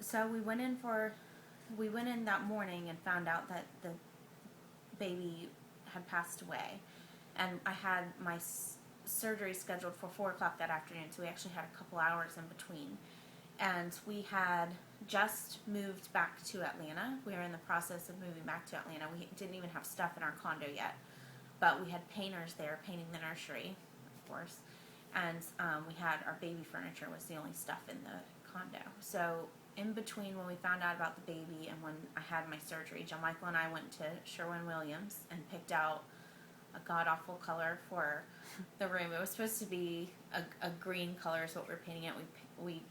So we went in that morning and found out that the baby had passed away, and I had my surgery scheduled for 4 o'clock that afternoon. So we actually had a couple hours in between, and we had just moved back to Atlanta. We were in the process of moving back to Atlanta. We didn't even have stuff in our condo yet, but we had painters there painting the nursery, of course, and we had our baby furniture was the only stuff in the condo. So in between when we found out about the baby and when I had my surgery, John Michael and I went to Sherwin-Williams and picked out a god-awful color for the room. It was supposed to be a green color is what we were painting it. We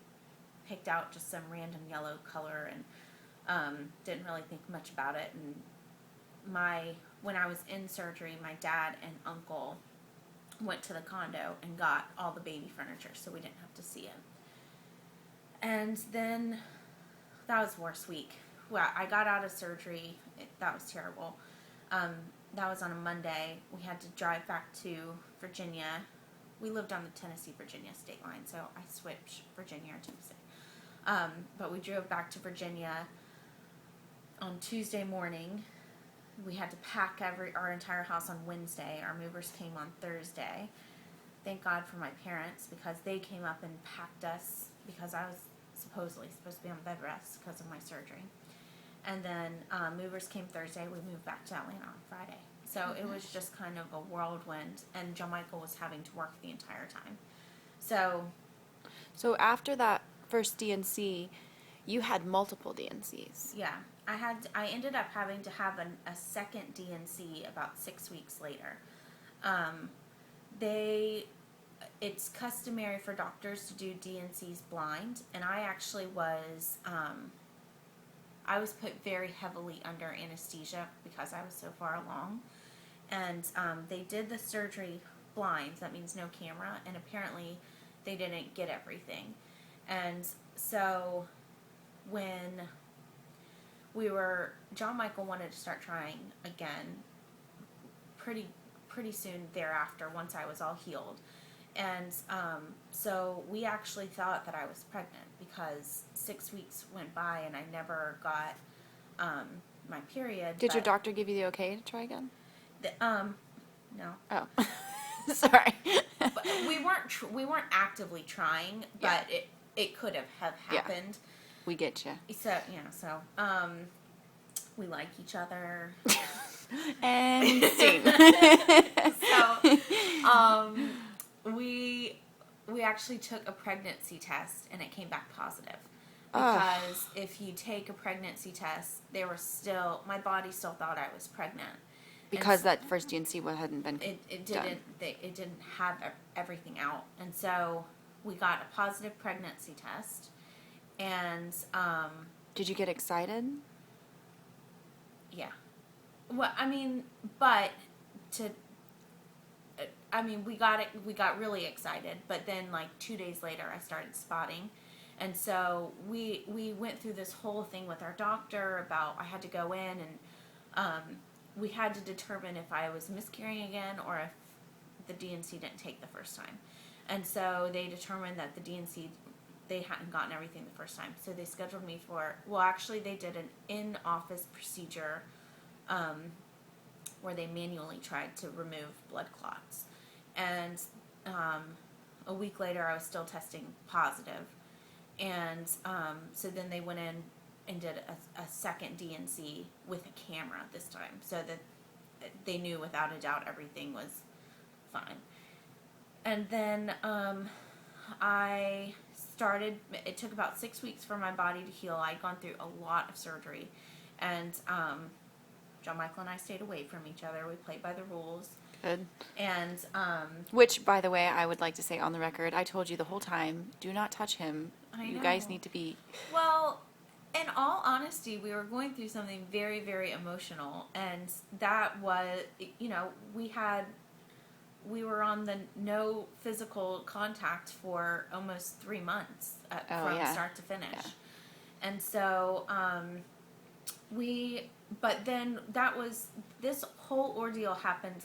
picked out just some random yellow color and didn't really think much about it. And when I was in surgery, my dad and uncle went to the condo and got all the baby furniture so we didn't have to see it. And then that was the worst week. Well, I got out of surgery. That was terrible. That was on a Monday. We had to drive back to Virginia. We lived on the Tennessee-Virginia state line, so I switched Virginia or Tennessee. But we drove back to Virginia on Tuesday morning. We had to pack our entire house on Wednesday. Our movers came on Thursday. Thank God for my parents, because they came up and packed us, because I was supposedly supposed to be on bed rest because of my surgery. And then movers came Thursday. We moved back to Atlanta on Friday. So it was just kind of a whirlwind, and John Michael was having to work the entire time. So after that first DNC, you had multiple DNCs. Yeah, I ended up having to have a second DNC about 6 weeks later. It's customary for doctors to do DNCs blind, and I actually was put very heavily under anesthesia because I was so far along, and they did the surgery blind. That means no camera, and apparently they didn't get everything. And so when John Michael wanted to start trying again pretty soon thereafter, once I was all healed. And so we actually thought that I was pregnant, because 6 weeks went by and I never got my period. Did your doctor give you the okay to try again? No. Oh, sorry. But we weren't actively trying, but it could have happened. Yeah. We get you. So we like each other. And scene. So we actually took a pregnancy test, and it came back positive. Because if you take a pregnancy test, my body still thought I was pregnant. Because that first DNC hadn't been it done. It didn't have everything out, and so we got a positive pregnancy test. And did you get excited? Yeah. Well, we got really excited, but then like 2 days later I started spotting. And so we went through this whole thing with our doctor about I had to go in and we had to determine if I was miscarrying again or if the DNC didn't take the first time. And so they determined that the DNC, they hadn't gotten everything the first time. So they scheduled me actually they did an in-office procedure where they manually tried to remove blood clots. And a week later I was still testing positive. And so then they went in and did a second DNC with a camera this time, so that they knew without a doubt everything was fine. And then it took about 6 weeks for my body to heal. I'd gone through a lot of surgery, and John Michael and I stayed away from each other. We played by the rules. Good. And which, by the way, I would like to say on the record, I told you the whole time, do not touch him. You guys need to be... Well, in all honesty, we were going through something very, very emotional, and that was, we were on the no physical contact for almost 3 months from start to finish. Yeah. And so but then this whole ordeal happened